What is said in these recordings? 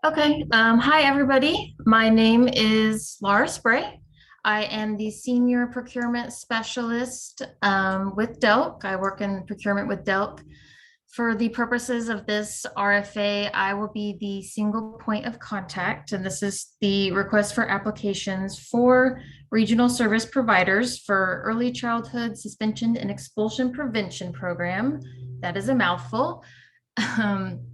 Okay. Hi, everybody. My name is Laura Spray. I am the Senior Procurement Specialist with Delk. I work in procurement with Delk. For the purposes of this RFA, I will be the single point of contact, and this is the request for applications for regional service providers for early childhood suspension and expulsion prevention program. That is a mouthful. Um,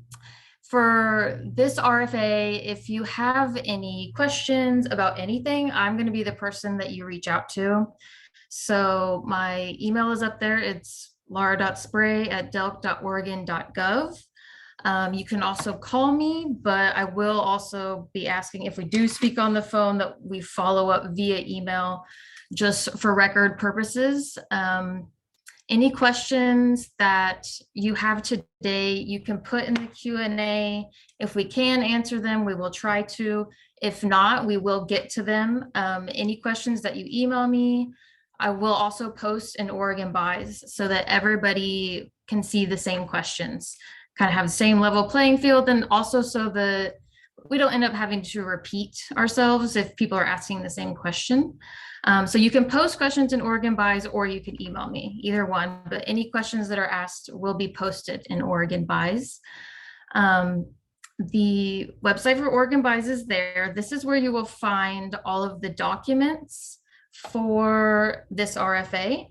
for this RFA, if you have any questions about anything, I'm going to be the person that you reach out to. So my email is up there. It's laura.spray@delk.oregon.gov. You can also call me, but I will also be asking if we do speak on the phone that we follow up via email just for record purposes. Any questions that you have today, you can put in the Q&A. If we can answer them, we will try to. If not, we will get to them. Any questions that you email me, I will also post in Oregon Buys so that everybody can see the same questions, kind of have the same level playing field, and also so that we don't end up having to repeat ourselves if people are asking the same question. So you can post questions in Oregon Buys or you can email me, either one, but any questions that are asked will be posted in Oregon Buys. The website for Oregon Buys is there. This is where you will find all of the documents for this RFA.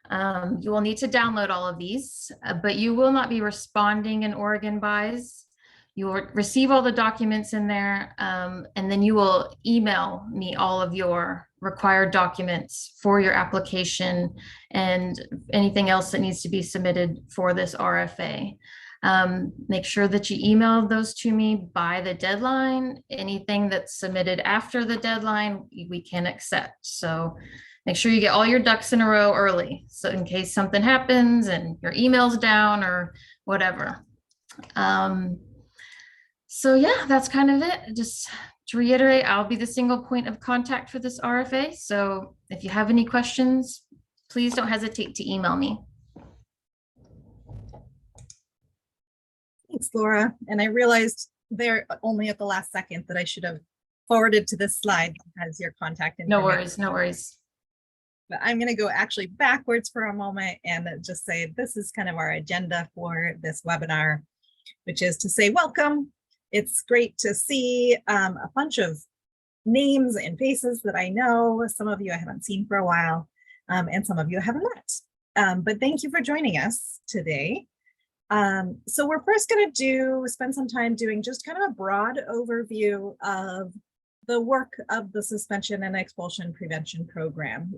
You will need to download all of these, but you will not be responding in Oregon Buys. You will receive all the documents in there, and then you will email me all of your required documents for your application and anything else that needs to be submitted for this RFA. Make sure that you email those to me by the deadline. Anything that's submitted after the deadline, we can accept. So make sure you get all your ducks in a row early. So in case something happens and your email's down or whatever. So yeah, that's kind of it. Just to reiterate, I'll be the single point of contact for this RFA. So if you have any questions, please don't hesitate to email me. Thanks, Laura. And I realized there only at the last second that I should have forwarded to this slide as your contact information. No worries, no worries. But I'm going to go actually backwards for a moment and just say this is kind of our agenda for this webinar, which is to say welcome. It's great to see a bunch of names and faces that I know. Some of you I haven't seen for a while, and some of you I haven't met. But thank you for joining us today. So we're first going to spend some time doing just kind of a broad overview of the work of the suspension and expulsion prevention program.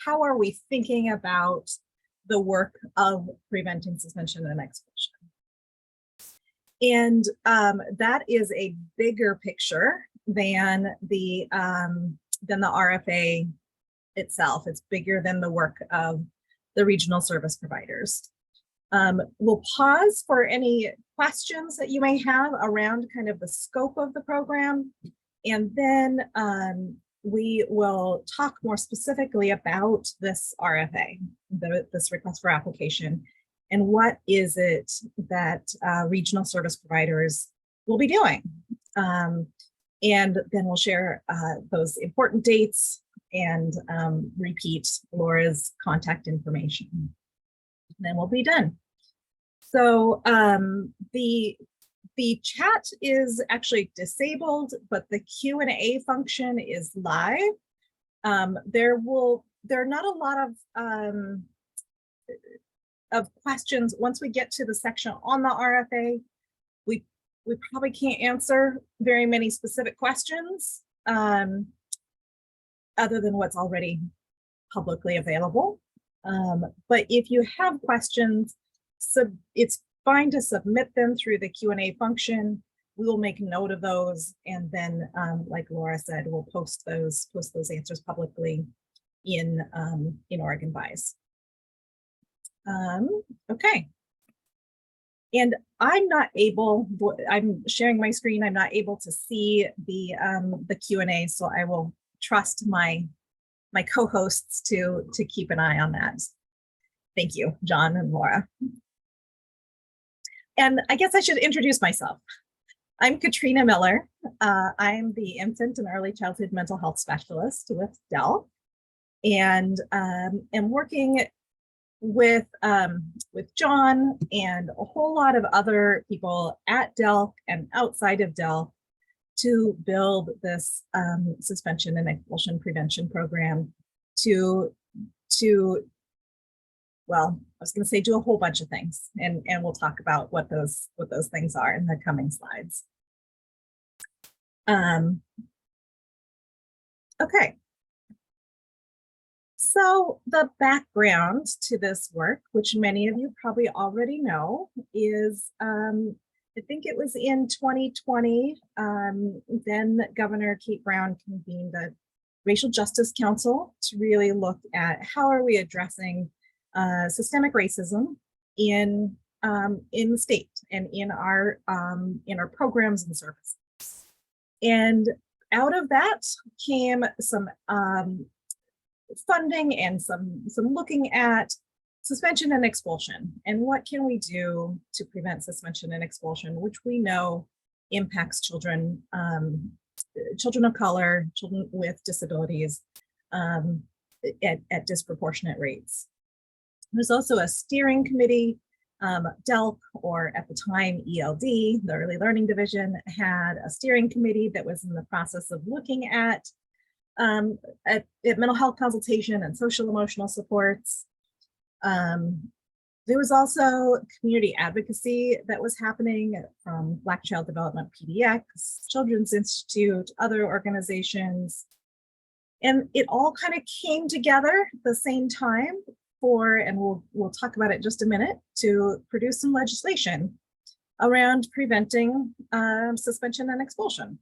How are we thinking about the work of preventing suspension and expulsion? And that is a bigger picture than the RFA itself. It's bigger than the work of the regional service providers. We'll pause for any questions that you may have around kind of the scope of the program, and then we will talk more specifically about this RFA, this request for application, and what is it that regional service providers will be doing. And then we'll share those important dates and repeat Laura's contact information. And then we'll be done. So the chat is actually disabled, but the Q&A function is live. There are not a lot of questions. Once we get to the section on the RFA, we probably can't answer very many specific questions other than what's already publicly available. But if you have questions, it's fine to submit them through the Q&A function. We will make note of those, and then, like Laura said, we'll post those answers publicly in Oregon Buys. Okay. And I'm sharing my screen. I'm not able to see the Q&A, so I will trust my co-hosts to keep an eye on that. Thank you, John and Laura. And I guess I should introduce myself. I'm Katrina Miller. I'm the infant and early childhood mental health specialist with Dell, and am working with John and a whole lot of other people at Dell and outside of Dell to build this suspension and expulsion prevention program to well, I was going to say do a whole bunch of things, and we'll talk about what those things are in the coming slides. Okay. So the background to this work, which many of you probably already know, is I think it was in 2020, then Governor Kate Brown convened the Racial Justice Council to really look at how are we addressing systemic racism in the state and in our programs and services. And out of that came some funding and some looking at suspension and expulsion and what can we do to prevent suspension and expulsion, which we know impacts children, children of color, children with disabilities at disproportionate rates. There's also a steering committee. DELC, or at the time ELD, the Early Learning Division, had a steering committee that was in the process of looking at mental health consultation and social emotional supports. There was also community advocacy that was happening from Black Child Development PDX, Children's Institute, other organizations. And it all kind of came together at the same time and we'll talk about it in just a minute, to produce some legislation around preventing suspension and expulsion.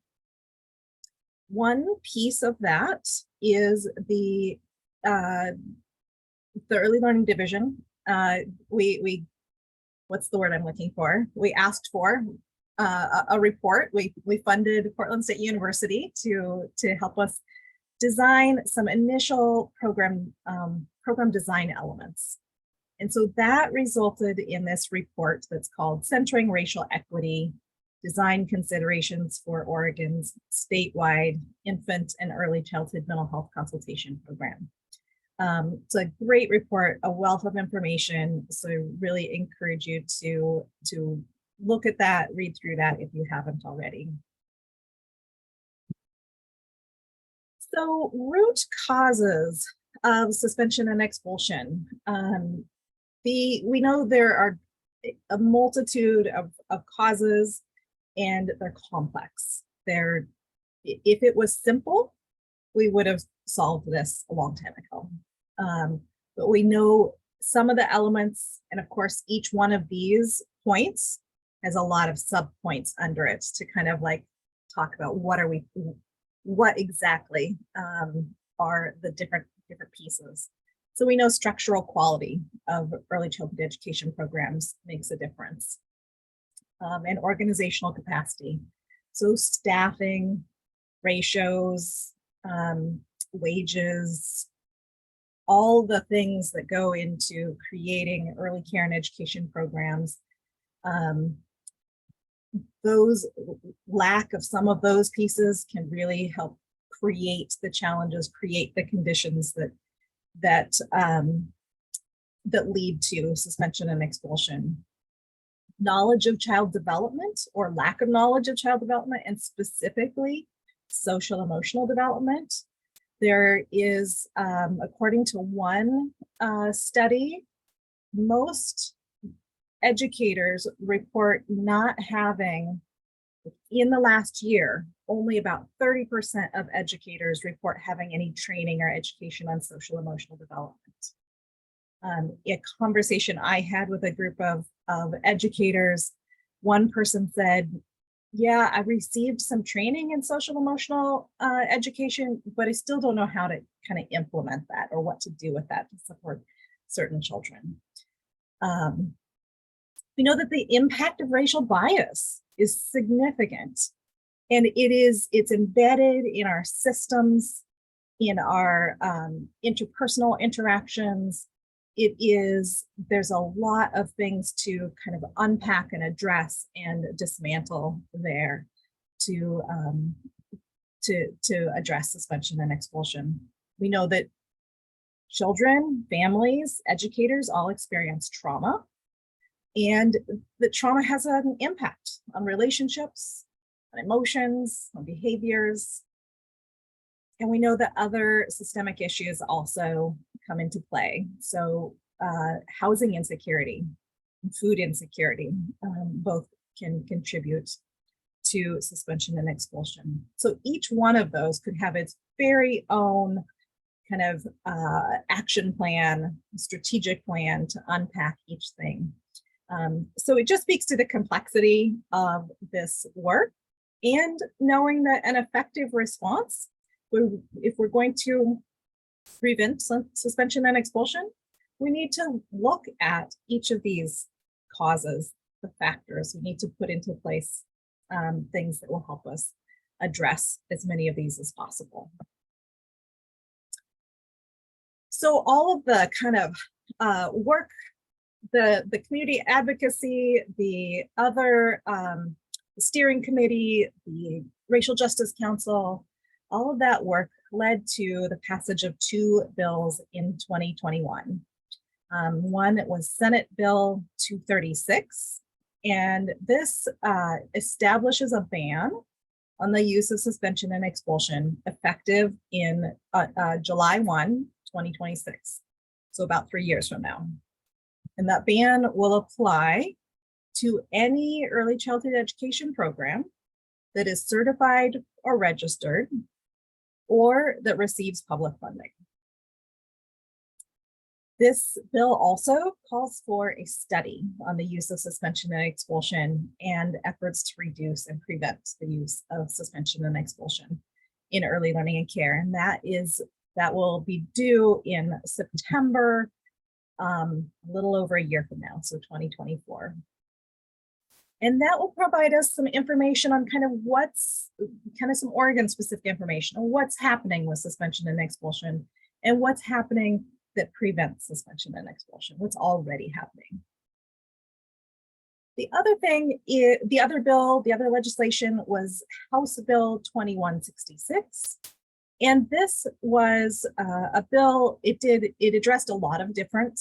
One piece of that is the Early Learning Division. What's the word I'm looking for? We asked for a report. We funded Portland State University to help us design some initial program design elements. And so that resulted in this report that's called Centering Racial Equity, Design Considerations for Oregon's Statewide Infant and Early Childhood Mental Health Consultation Program. It's a great report, a wealth of information. So I really encourage you to look at that, read through that if you haven't already. So root causes of suspension and expulsion. We know there are a multitude of causes, and they're complex. If it was simple, we would have solved this a long time ago. But we know some of the elements, and of course, each one of these points has a lot of sub-points under it to kind of like talk about what exactly are the different pieces. So we know structural quality of early childhood education programs makes a difference, and organizational capacity. So staffing, ratios, wages, all the things that go into creating early care and education programs. Those lack of some of those pieces can really help create the challenges, create the conditions that lead to suspension and expulsion. Knowledge of child development or lack of knowledge of child development, and specifically social emotional development. There is, according to one study, most educators report not having, in the last year, only about 30% of educators report having any training or education on social emotional development. A conversation I had with a group of educators, one person said, yeah, I received some training in social emotional education, but I still don't know how to kind of implement that or what to do with that to support certain children. We know that the impact of racial bias is significant, and it's embedded in our systems, in our interpersonal interactions, there's a lot of things to kind of unpack and address and dismantle there to address suspension and expulsion. We know that children, families, educators all experience trauma, and the trauma has an impact on relationships, on emotions, on behaviors. And we know that other systemic issues also come into play. So housing insecurity, food insecurity, both can contribute to suspension and expulsion. So each one of those could have its very own kind of action plan, strategic plan to unpack each thing. So it just speaks to the complexity of this work, and knowing that an effective response, if we're going to prevent suspension and expulsion, we need to look at each of these causes, the factors. We need to put into place things that will help us address as many of these as possible. So all of the kind of work, the community advocacy, the other steering committee, the Racial Justice Council, all of that work led to the passage of 2 bills in 2021. One was Senate Bill 236, and this establishes a ban on the use of suspension and expulsion effective in July 1, 2026, so about 3 years from now. And that ban will apply to any early childhood education program that is certified or registered or that receives public funding. This bill also calls for a study on the use of suspension and expulsion and efforts to reduce and prevent the use of suspension and expulsion in early learning and care. And that will be due in September, a little over a year from now, so 2024. And that will provide us some information on kind of some Oregon specific information on what's happening with suspension and expulsion and what's happening that prevents suspension and expulsion, what's already happening. The other thing is, the other legislation was House Bill 2166. And this was a bill, it addressed a lot of different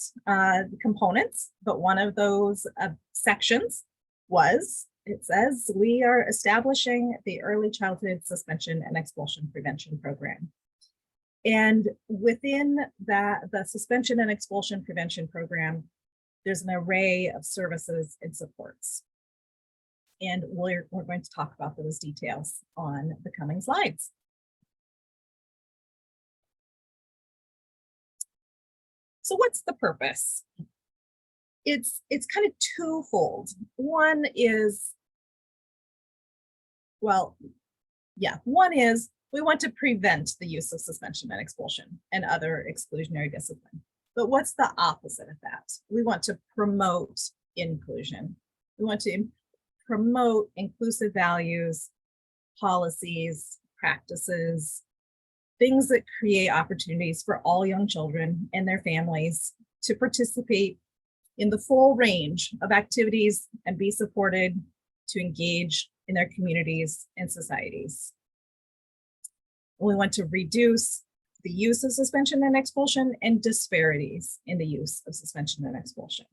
components, but one of those sections was, it says, we are establishing the Early Childhood Suspension and Expulsion Prevention Program. And within that, the suspension and expulsion prevention program, there's an array of services and supports. And we're going to talk about those details on the coming slides. So what's the purpose? It's kind of twofold. One is we want to prevent the use of suspension and expulsion and other exclusionary discipline. But what's the opposite of that? We want to promote inclusion. We want to promote inclusive values, policies, practices, things that create opportunities for all young children and their families to participate in the full range of activities and be supported to engage in their communities and societies. We want to reduce the use of suspension and expulsion and disparities in the use of suspension and expulsion.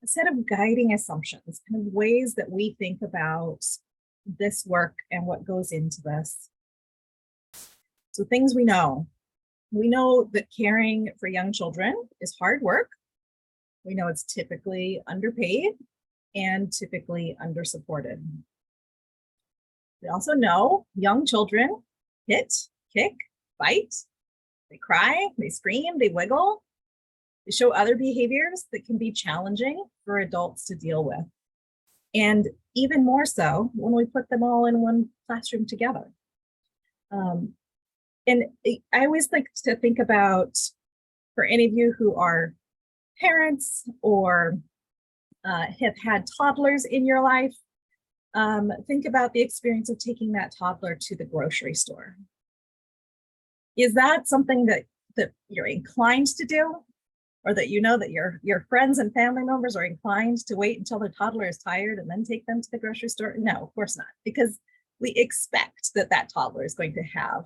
A set of guiding assumptions, kind of ways that we think about this work and what goes into this. So things we know. We know that caring for young children is hard work. We know it's typically underpaid and typically undersupported. We also know young children hit, kick, bite, they cry, they scream, they wiggle. They show other behaviors that can be challenging for adults to deal with. And even more so when we put them all in one classroom together. And I always like to think about, for any of you who are parents or have had toddlers in your life, think about the experience of taking that toddler to the grocery store. Is that something that you're inclined to do? Or that you know that your friends and family members are inclined to wait until their toddler is tired and then take them to the grocery store? No, of course not, because we expect that that toddler is going to have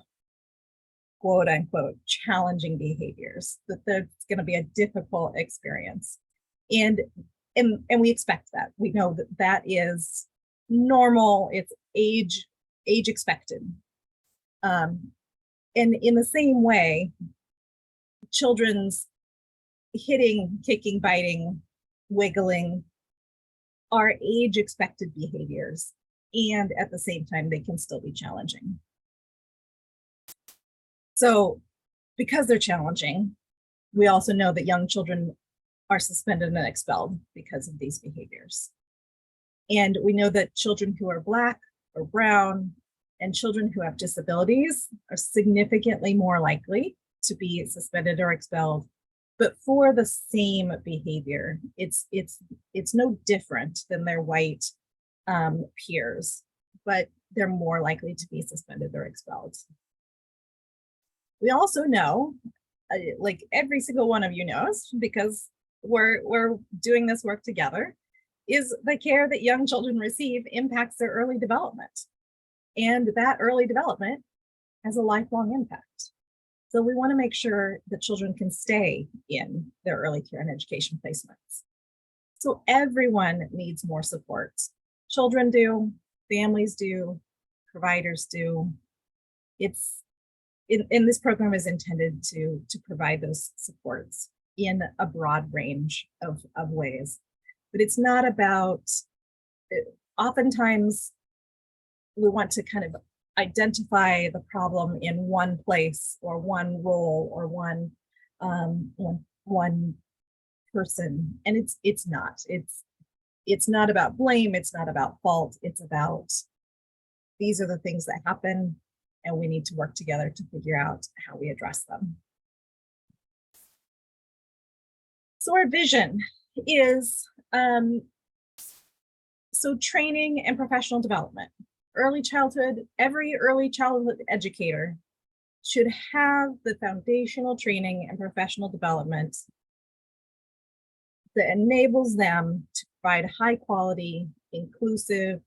quote unquote challenging behaviors, that there's going to be a difficult experience. And we expect that. We know that that is normal, it's age expected. And in the same way, children's hitting, kicking, biting, wiggling are age expected behaviors. And at the same time, they can still be challenging. So because they're challenging, we also know that young children are suspended and expelled because of these behaviors. And we know that children who are Black or brown and children who have disabilities are significantly more likely to be suspended or expelled. But for the same behavior, it's no different than their white peers, but they're more likely to be suspended or expelled. We also know, like every single one of you knows, because we're doing this work together, is the care that young children receive impacts their early development. And that early development has a lifelong impact. So we want to make sure that children can stay in their early care and education placements. So everyone needs more support. Children do, families do, providers do. It's in this program is intended to provide those supports in a broad range of ways. But it's not about, oftentimes we want to kind of identify the problem in one place or one role or one person, and it's not about blame, it's not about fault, it's about these are the things that happen and we need to work together to figure out how we address them. So our vision is so training and professional development. Early childhood, every early childhood educator should have the foundational training and professional development that enables them to provide high quality, inclusive,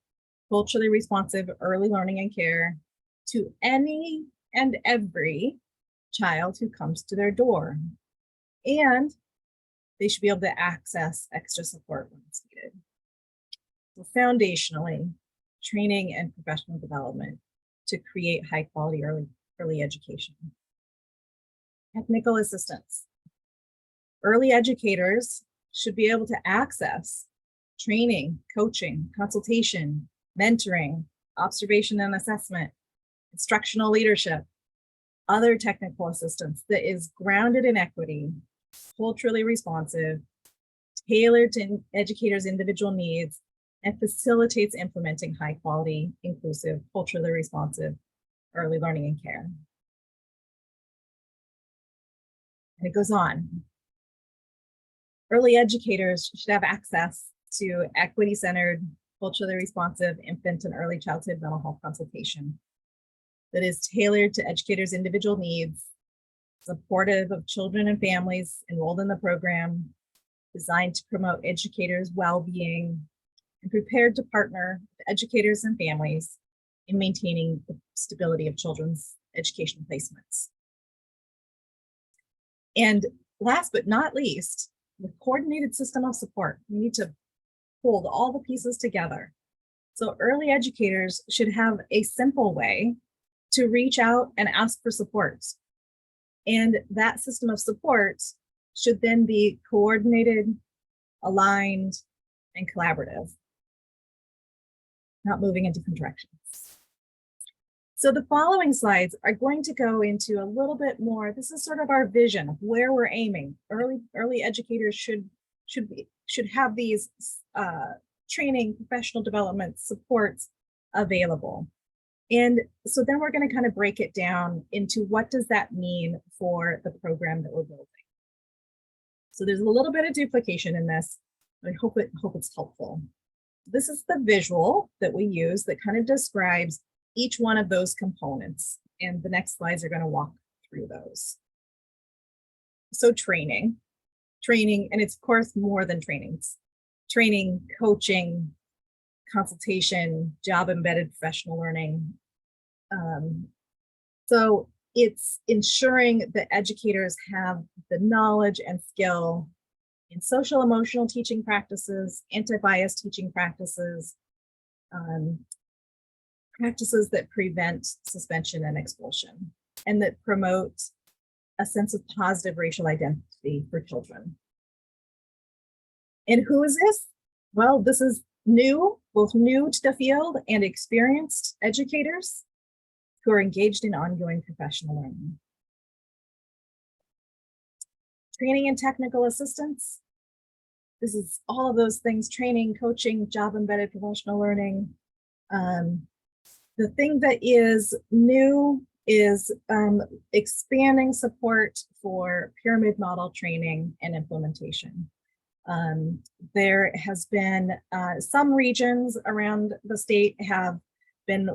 culturally responsive early learning and care to any and every child who comes to their door. And they should be able to access extra support when it's needed. So foundationally, training and professional development to create high quality early education. Technical assistance. Early educators should be able to access training, coaching, consultation, mentoring, observation and assessment, instructional leadership, other technical assistance that is grounded in equity, culturally responsive, tailored to educators' individual needs, and facilitates implementing high quality, inclusive, culturally responsive early learning and care. And it goes on. Early educators should have access to equity-centered, culturally responsive infant and early childhood mental health consultation that is tailored to educators' individual needs, supportive of children and families enrolled in the program, designed to promote educators' well-being, and prepared to partner with educators and families in maintaining the stability of children's education placements. And last but not least, the coordinated system of support. We need to hold all the pieces together. So early educators should have a simple way to reach out and ask for support. And that system of support should then be coordinated, aligned, and collaborative, not moving in different directions. So the following slides are going to go into a little bit more. This is sort of our vision of where we're aiming. Early educators should have these training, professional development supports available. And so then we're going to kind of break it down into what does that mean for the program that we're building. So there's a little bit of duplication in this. I hope it's helpful. This is the visual that we use that kind of describes each one of those components. And the next slides are going to walk through those. So training, and it's of course more than trainings, training, coaching, consultation, job embedded professional learning. So it's ensuring that educators have the knowledge and skill in social emotional teaching practices, anti-bias teaching practices, practices that prevent suspension and expulsion, and that promote a sense of positive racial identity for children. And who is this? Well, this is new, both new to the field and experienced educators who are engaged in ongoing professional learning. Training and technical assistance. This is all of those things: training, coaching, job embedded professional learning. The thing that is new is expanding support for pyramid model training and implementation. There has been some regions around the state have been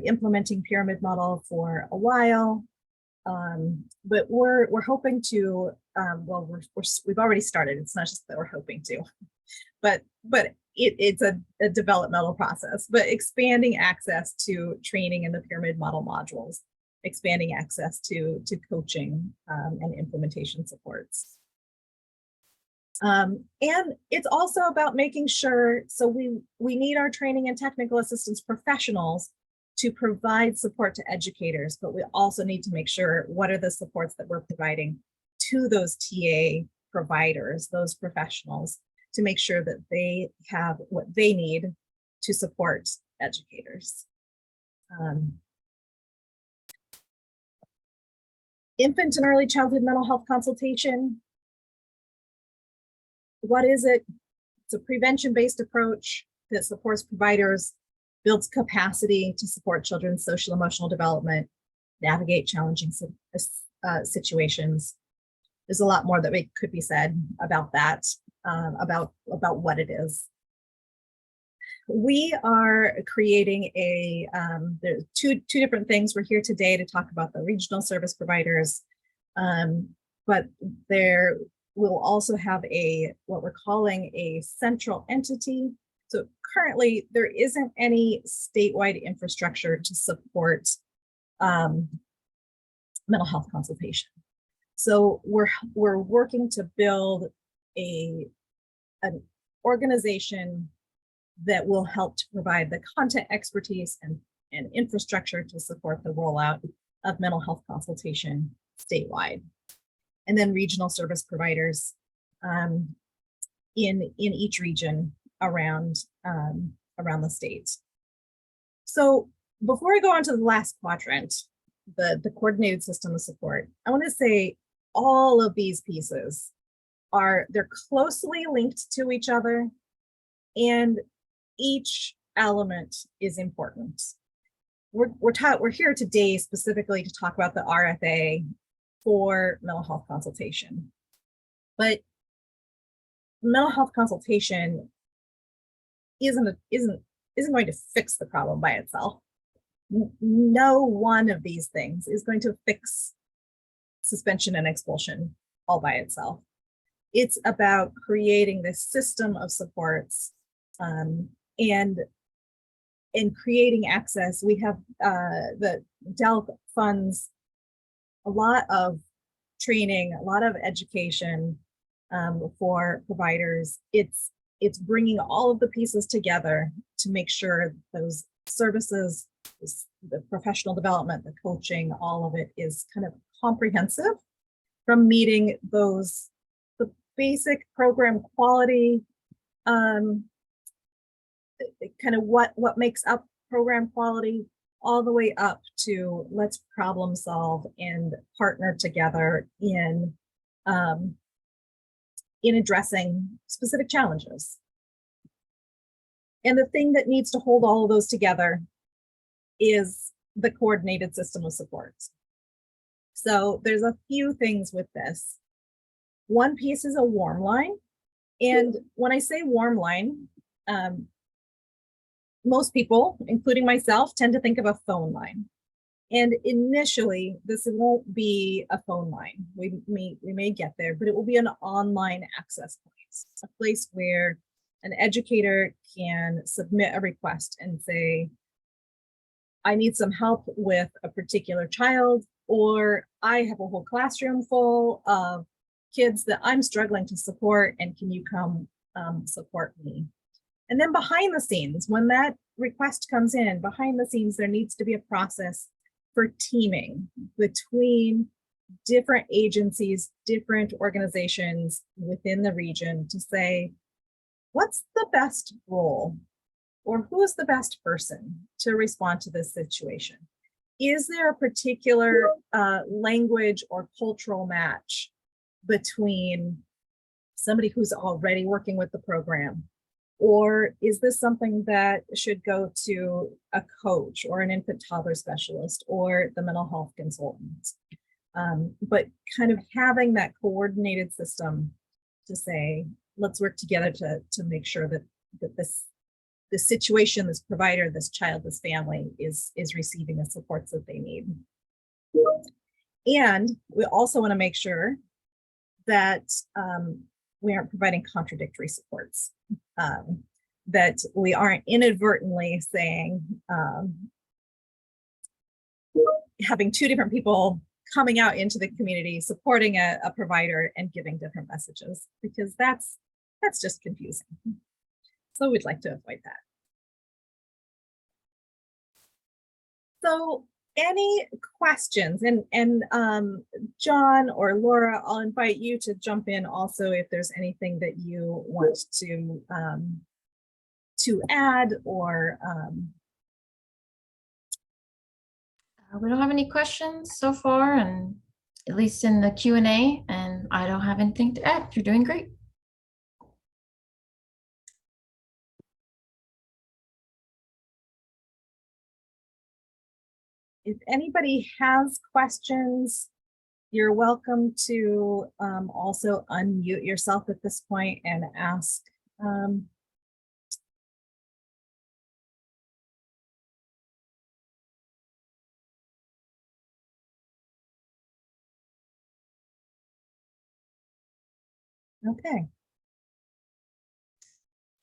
implementing pyramid model for a while, but we're hoping to. Well, we've already started. It's not just that we're hoping to, but it's a developmental process. But expanding access to training in the pyramid model modules, expanding access to coaching and implementation supports. And it's also about making sure, so we need our training and technical assistance professionals to provide support to educators, but we also need to make sure what are the supports that we're providing to those TA providers, those professionals, to make sure that they have what they need to support educators. Infant and early childhood mental health consultation. What is it? It's a prevention-based approach that supports providers, builds capacity to support children's social emotional development, navigate challenging situations. There's a lot more that could be said about that, about what it is. We are creating there's two different things. We're here today to talk about the regional service providers, but there we'll also have what we're calling a central entity. So currently there isn't any statewide infrastructure to support mental health consultation. So we're working to build an organization that will help to provide the content expertise and infrastructure to support the rollout of mental health consultation statewide. And then regional service providers in each region around the state. So before I go on to the last quadrant, the coordinated system of support, I want to say all of these pieces they're closely linked to each other, and each element is important. We're here today specifically to talk about the RFA for mental health consultation, but mental health consultation isn't going to fix the problem by itself. No one of these things is going to fix suspension and expulsion all by itself. It's about creating this system of supports and creating access. We have the DELC funds a lot of training, a lot of education for providers. It's bringing all of the pieces together to make sure those services, the professional development, the coaching, all of it is kind of comprehensive, from meeting the basic program quality, kind of what makes up program quality, all the way up to let's problem solve and partner together in addressing specific challenges. And the thing that needs to hold all of those together is the coordinated system of supports. So there's a few things with this. One piece is a Warmline. And when I say Warmline, most people, including myself, tend to think of a phone line. And initially, this won't be a phone line. We may get there, but it will be an online access point, a place where an educator can submit a request and say, I need some help with a particular child, or I have a whole classroom full of kids that I'm struggling to support, and can you come support me? And then behind the scenes, when that request comes in, behind the scenes, there needs to be a process for teaming between different agencies, different organizations within the region to say, what's the best role, or who is the best person to respond to this situation? Is there a particular language or cultural match between somebody who's already working with the program? Or is this something that should go to a coach or an infant toddler specialist or the mental health consultant? But kind of having that coordinated system to say, let's work together to make sure that this situation, this provider, this child, this family is receiving the supports that they need. And we also want to make sure that we aren't providing contradictory supports, that we aren't inadvertently saying, having two different people coming out into the community, supporting a provider and giving different messages, because that's just confusing. So we'd like to avoid that. So any questions? And John or Laura, I'll invite you to jump in also if there's anything that you want to add, or We don't have any questions so far, and at least in the Q&A, and I don't have anything to add. You're doing great. if anybody has questions, you're welcome to also unmute yourself at this point and ask. Okay.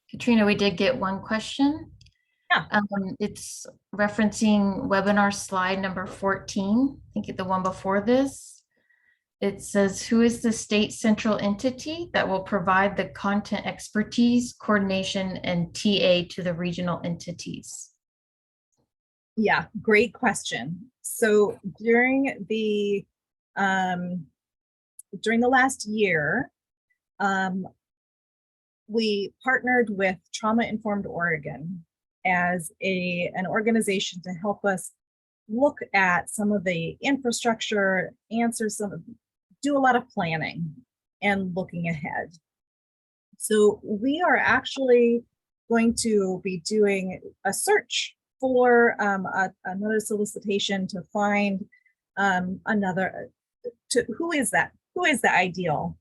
Katrina, we did get one question. Yeah. It's referencing webinar slide number 14. I think the one before this. It says, who is the state central entity that will provide the content expertise, coordination, and TA to the regional entities? Yeah, great question. So during the last year, we partnered with Trauma Informed Oregon as an organization to help us look at some of the infrastructure, do a lot of planning and looking ahead. So we are actually going to be doing a search for another solicitation to find who is the ideal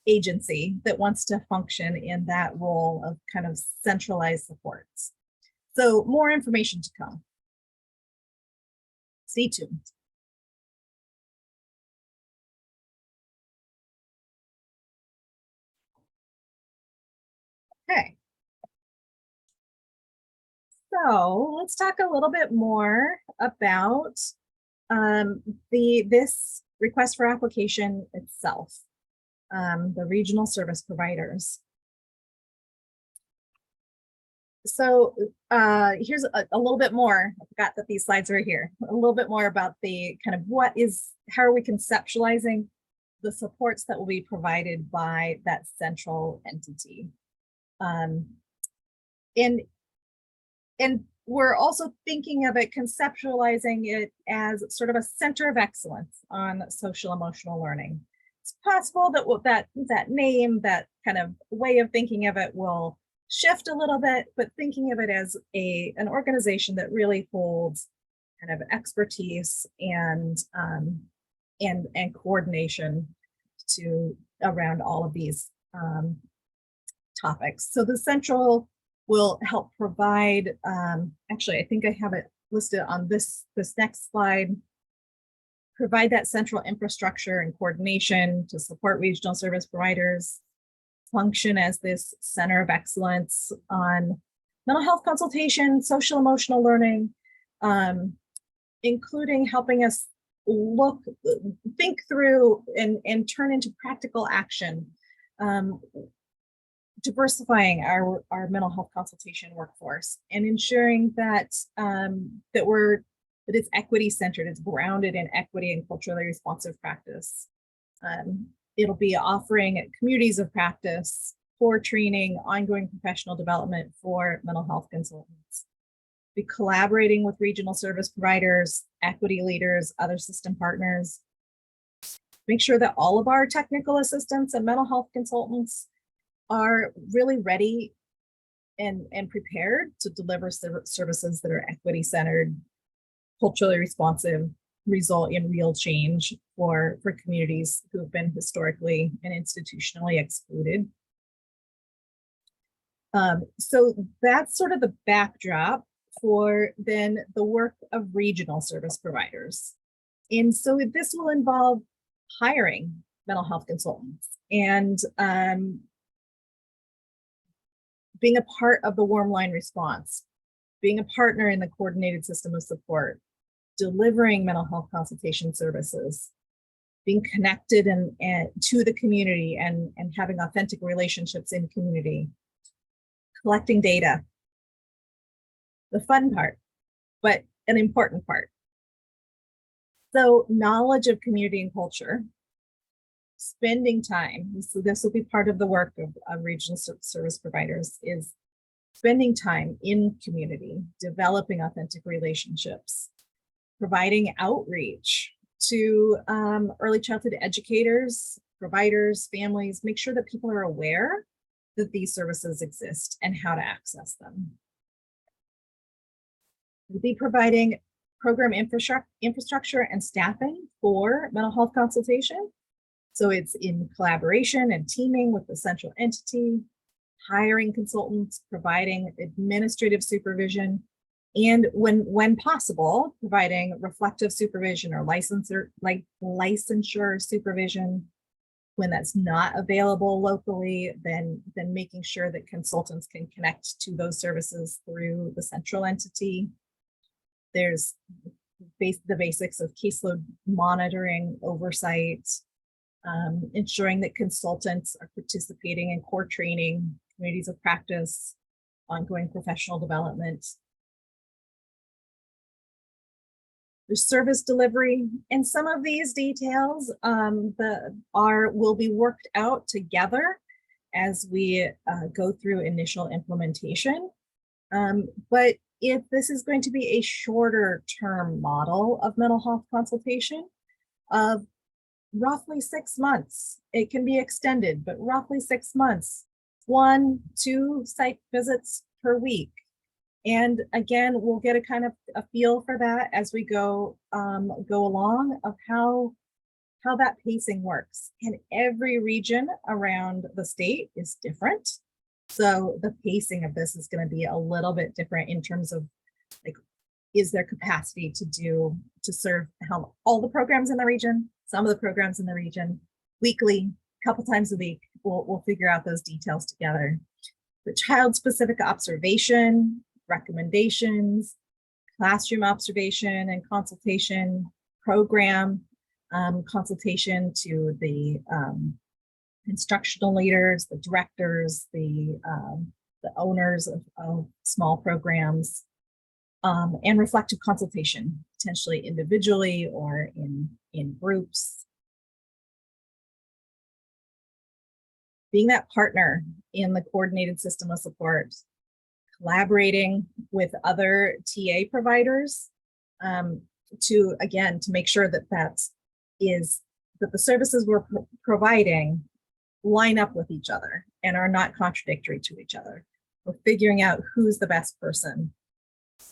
agency that wants to function in that role of kind of centralized supports. So more information to come. Stay tuned. Okay. So let's talk a little bit more about this request for application itself. The regional service providers. So here's a little bit more. I forgot that these slides are here. A little bit more about the kind of how are we conceptualizing the supports that will be provided by that central entity. And we're also thinking of it, conceptualizing it as sort of a center of excellence on social emotional learning. It's possible that that name, that kind of way of thinking of it will shift a little bit, but thinking of it as an organization that really holds kind of expertise and coordination around all of these topics. So the central will help provide, actually, I think I have it listed on this next slide, provide that central infrastructure and coordination to support regional service providers, function as this center of excellence on mental health consultation, social emotional learning, including helping us think through and turn into practical action, diversifying our mental health consultation workforce and ensuring that that it's equity centered, it's grounded in equity and culturally responsive practice. It'll be offering communities of practice for training, ongoing professional development for mental health consultants. Be collaborating with regional service providers, equity leaders, other system partners. Make sure that all of our technical assistants and mental health consultants are really ready and prepared to deliver services that are equity centered, culturally responsive, result in real change for communities who have been historically and institutionally excluded. So that's sort of the backdrop for then the work of regional service providers. And so this will involve hiring mental health consultants and being a part of the Warmline response, being a partner in the coordinated system of support, delivering mental health consultation services, being connected and to the community and having authentic relationships in community, collecting data, the fun part, but an important part. So knowledge of community and culture, spending time, so this will be part of the work of regional service providers, is spending time in community, developing authentic relationships, providing outreach to early childhood educators, providers, families, make sure that people are aware that these services exist and how to access them. We'll be providing program infrastructure and staffing for mental health consultation. So it's in collaboration and teaming with the central entity, hiring consultants, providing administrative supervision, and when possible, providing reflective supervision or licensure supervision. When that's not available locally, then making sure that consultants can connect to those services through the central entity. There's the basics of caseload monitoring, oversight, ensuring that consultants are participating in core training, communities of practice, ongoing professional development. There's service delivery, and some of these details will be worked out together as we go through initial implementation. But if this is going to be a shorter term model of mental health consultation of roughly 6 months, it can be extended, but roughly 6 months, 1-2 site visits per week. And again, we'll get a kind of a feel for that as we go along of how that pacing works. And every region around the state is different. So the pacing of this is going to be a little bit different in terms of, like, is there capacity to serve all the programs in the region, some of the programs in the region, weekly, a couple times a week. We'll figure out those details together. The child-specific observation, recommendations, classroom observation and consultation, program consultation to the instructional leaders, the directors, the owners of small programs, and reflective consultation, potentially individually or in groups. Being that partner in the coordinated system of support, collaborating with other TA providers to make sure that the services we're providing line up with each other and are not contradictory to each other. We're figuring out who's the best person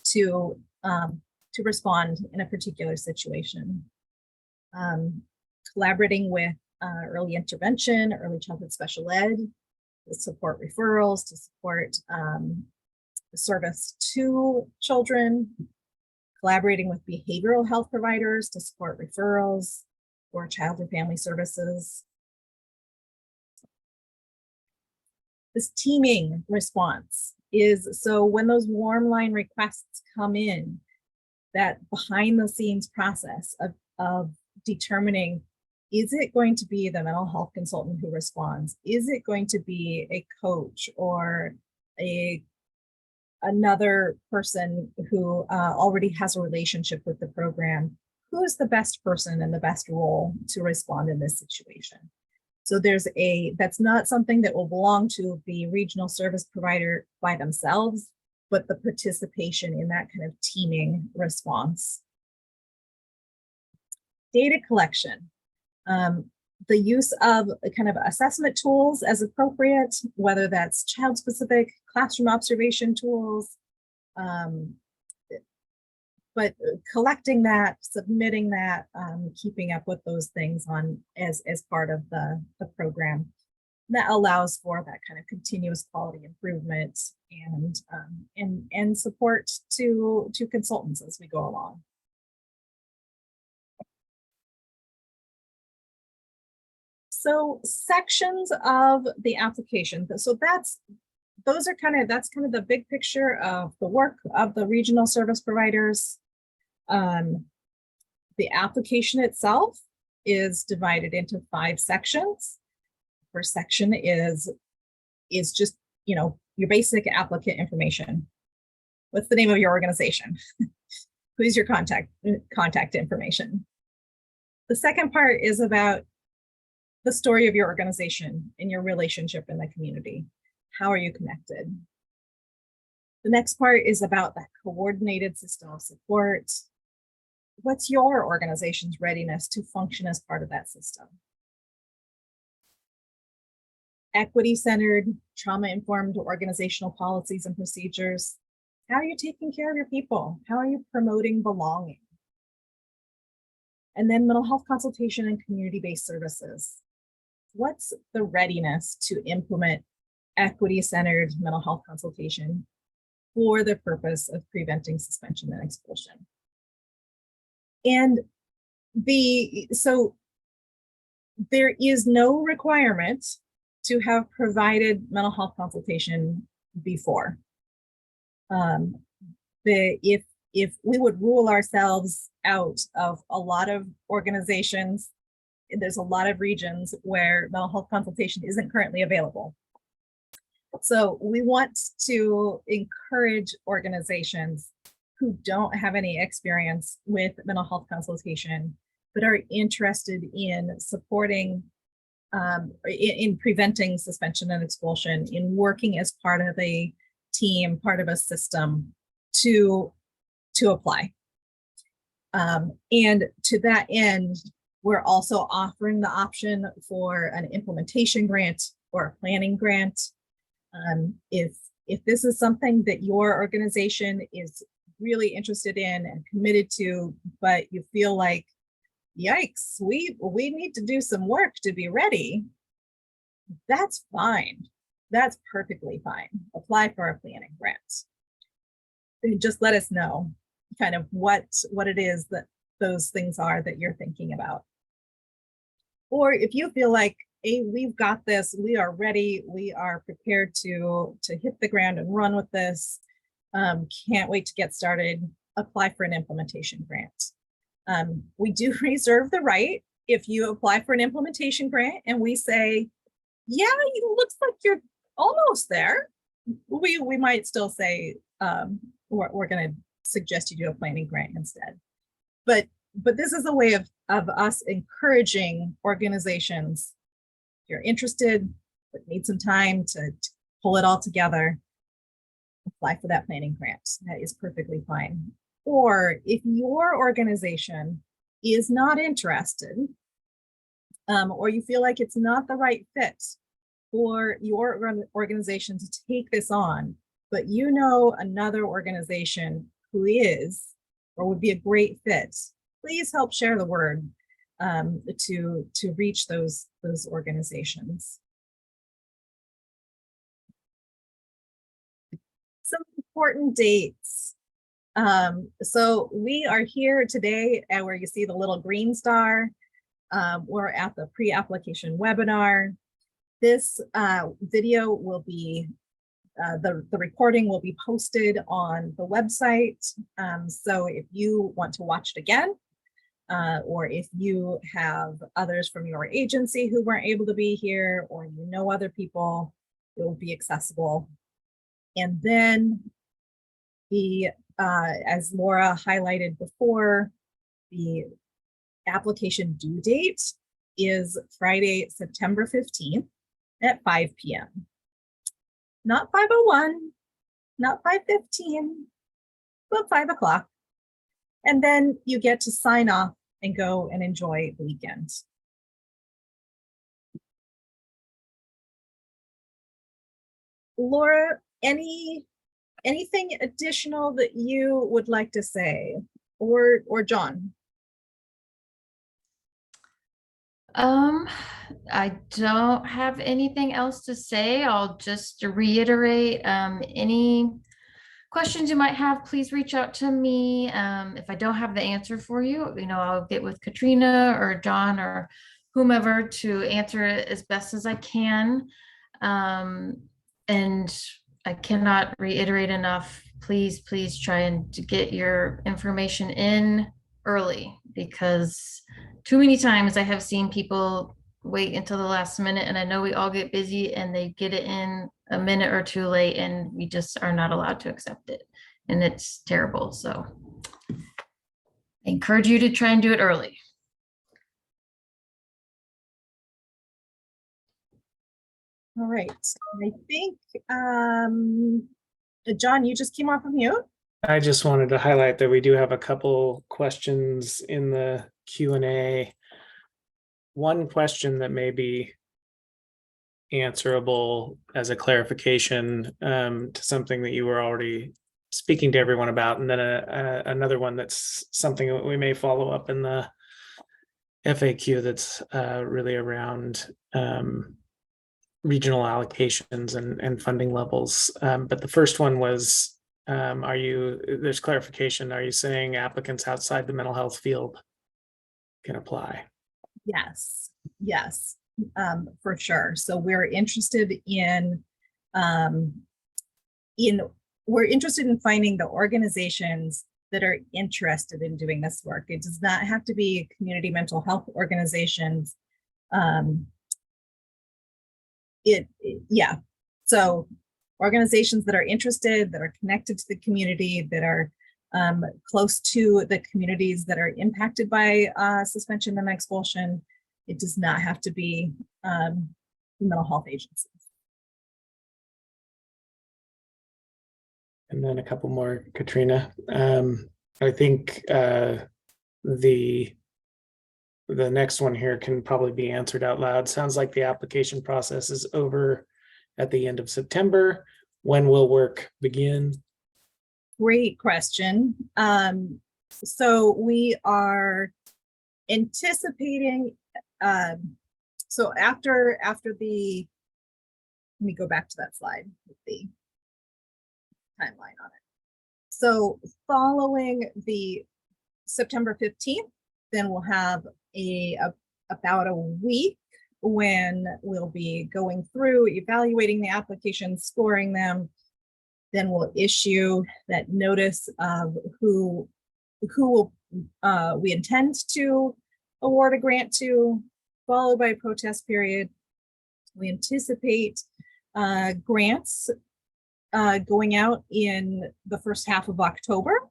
to respond in a particular situation. Collaborating with early intervention, early childhood special ed, to support referrals, to support service to children, collaborating with behavioral health providers to support referrals or child or family services. This teaming response is, so when those Warmline requests come in, that behind the scenes process of determining, is it going to be the mental health consultant who responds? Is it going to be a coach or another person who already has a relationship with the program? Who is the best person and the best role to respond in this situation? So that's not something that will belong to the regional service provider by themselves, but the participation in that kind of teaming response. Data collection. The use of kind of assessment tools as appropriate, whether that's child-specific classroom observation tools, but collecting that, submitting that, keeping up with those things as part of the program. That allows for that kind of continuous quality improvement and support to consultants as we go along. So sections of the application. So that's kind of the big picture of the work of the regional service providers. The application itself is divided into 5 sections. First section is just, your basic applicant information. What's the name of your organization? Who's your contact information? The second part is about the story of your organization and your relationship in the community. How are you connected? The next part is about that coordinated system of support. What's your organization's readiness to function as part of that system? Equity-centered, trauma-informed organizational policies and procedures. How are you taking care of your people? How are you promoting belonging? And then mental health consultation and community-based services. What's the readiness to implement equity-centered mental health consultation for the purpose of preventing suspension and expulsion? And so there is no requirement to have provided mental health consultation before. If we would rule ourselves out of a lot of organizations, there's a lot of regions where mental health consultation isn't currently available. So we want to encourage organizations who don't have any experience with mental health consultation, but are interested in supporting, in preventing suspension and expulsion, in working as part of a team, part of a system to apply. And to that end, we're also offering the option for an implementation grant or a planning grant. If this is something that your organization is really interested in and committed to, but you feel like, yikes, we need to do some work to be ready, that's fine. That's perfectly fine. Apply for a planning grant. And just let us know kind of what it is that those things are that you're thinking about. Or if you feel like, hey, we've got this, we are ready, we are prepared to hit the ground and run with this, can't wait to get started, apply for an implementation grant. We do reserve the right, if you apply for an implementation grant and we say, yeah, it looks like you're almost there, we might still say, we're going to suggest you do a planning grant instead. But this is a way of us encouraging organizations, if you're interested, but need some time to pull it all together, apply for that planning grant. That is perfectly fine. Or if your organization is not interested, or you feel like it's not the right fit for your organization to take this on, but you know another organization who is or would be a great fit, please help share the word to reach those organizations. Some important dates. So we are here today where you see the little green star. We're at the pre-application webinar. This video will be, the recording will be posted on the website. So if you want to watch it again, or if you have others from your agency who weren't able to be here, or you know other people, it will be accessible. And then as Laura highlighted before, the application due date is Friday, September 15th at 5 p.m. Not 5:01, not 5:15, but 5 o'clock. And then you get to sign off and go and enjoy the weekend. Laura, anything additional that you would like to say, or John? I don't have anything else to say. I'll just reiterate, any questions you might have, please reach out to me. If I don't have the answer for you, I'll get with Katrina or John or whomever to answer it as best as I can. And I cannot reiterate enough, please try and to get your information in early, because too many times I have seen people wait until the last minute, and I know we all get busy and they get it in a minute or two late, and we just are not allowed to accept it. And it's terrible. So I encourage you to try and do it early. All right. I think, John, you just came off of mute. I just wanted to highlight that we do have a couple questions in the Q&A. One question that may be answerable as a clarification to something that you were already speaking to everyone about, and then another one that's something that we may follow up in the FAQ that's really around regional allocations and funding levels. But the first one was, there's clarification, are you saying applicants outside the mental health field can apply? Yes, for sure. So we're interested in finding the organizations that are interested in doing this work. It does not have to be community mental health organizations. So organizations that are interested, that are connected to the community, that are close to the communities that are impacted by suspension and expulsion. It does not have to be mental health agencies. And then a couple more, Katrina. I think the next one here can probably be answered out loud. Sounds like the application process is over at the end of September. When will work begin? Great question. So we are anticipating, so after the, let me go back to that slide with the timeline on it. So following the September 15th, then we'll have about a week when we'll be going through, evaluating the applications, scoring them. Then we'll issue that notice of who we intend to award a grant to, followed by a protest period. We anticipate grants going out in the first half of October.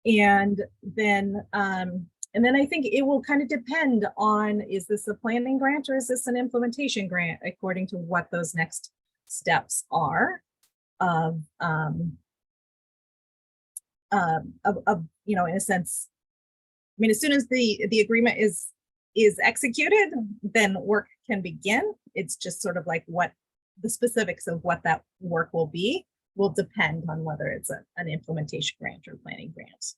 And then I think it will kind of depend on, is this a planning grant or is this an implementation grant, according to what those next steps are of in a sense. I mean, as soon as the agreement is executed, then work can begin. It's just sort of like what the specifics of what that work will be will depend on whether it's an implementation grant or planning grant.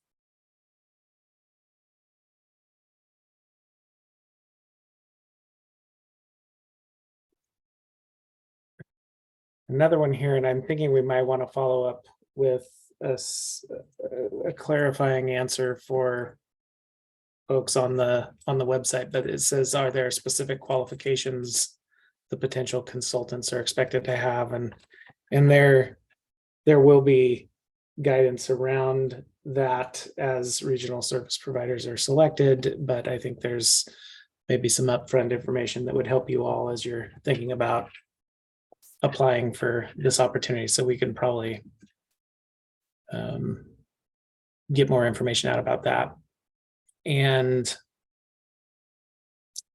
Another one here, and I'm thinking we might want to follow up with a clarifying answer for folks on the website, but it says, are there specific qualifications the potential consultants are expected to have? And there will be guidance around that as regional service providers are selected, but I think there's maybe some upfront information that would help you all as you're thinking about applying for this opportunity. So we can probably get more information out about that. And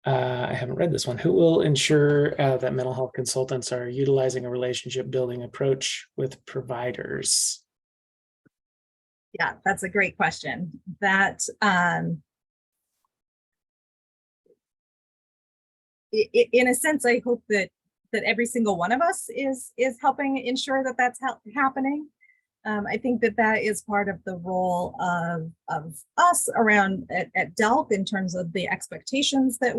I haven't read this one. Who will ensure that mental health consultants are utilizing a relationship building approach with providers? Yeah, that's a great question. That in a sense, I hope that every single one of us is helping ensure that that's happening. I think that is part of the role of us around at DELC in terms of the expectations that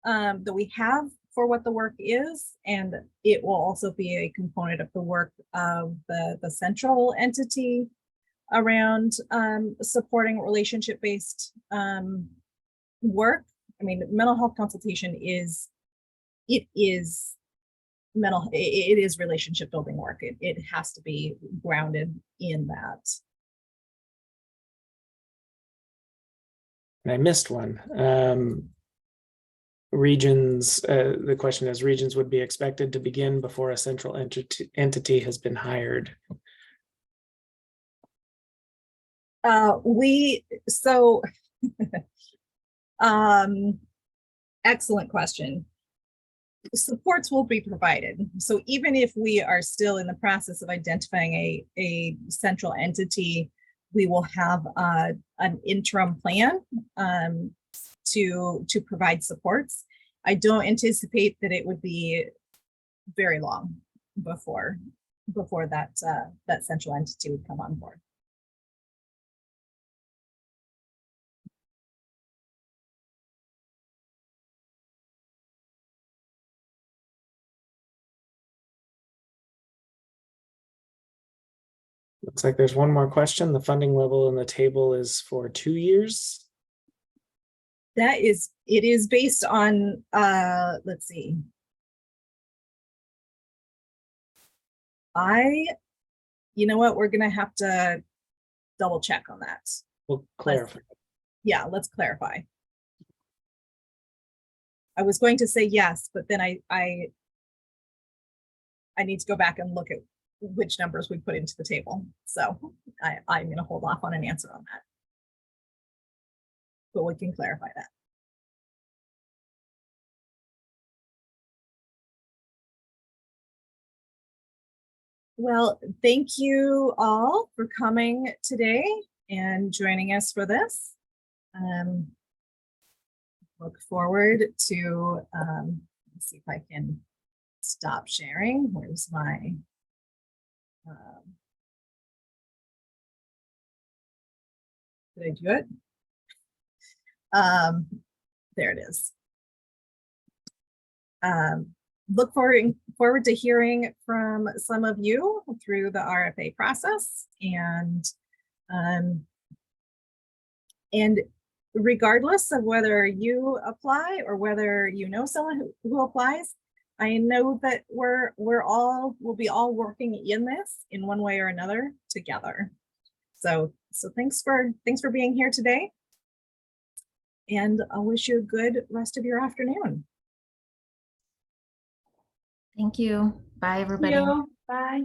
that we have for what the work is, and it will also be a component of the work of the central entity around supporting relationship-based work. I mean, mental health consultation is relationship building work. It has to be grounded in that. And I missed one. Regions, the question is, regions would be expected to begin before a central entity has been hired. Excellent question. Supports will be provided. So even if we are still in the process of identifying a central entity, we will have an interim plan to provide supports. I don't anticipate that it would be very long before that central entity would come on board. Looks like there's one more question. The funding level in the table is for 2 years. It is based on, let's see. You know what, we're gonna have to double check on that. We'll clarify. Yeah, let's clarify. I was going to say yes, but then I need to go back and look at which numbers we put into the table. So I'm going to hold off on an answer on that. But we can clarify that. Well, thank you all for coming today and joining us for this. Look forward to, let's see if I can stop sharing. Where's my, did I do it? There it is. Look forward to hearing from some of you through the RFA process, and regardless of whether you apply or whether you know someone who applies, I know that we'll be all working in this in one way or another together. So thanks for being here today, and I'll wish you a good rest of your afternoon. Thank you. Bye, everybody. Bye.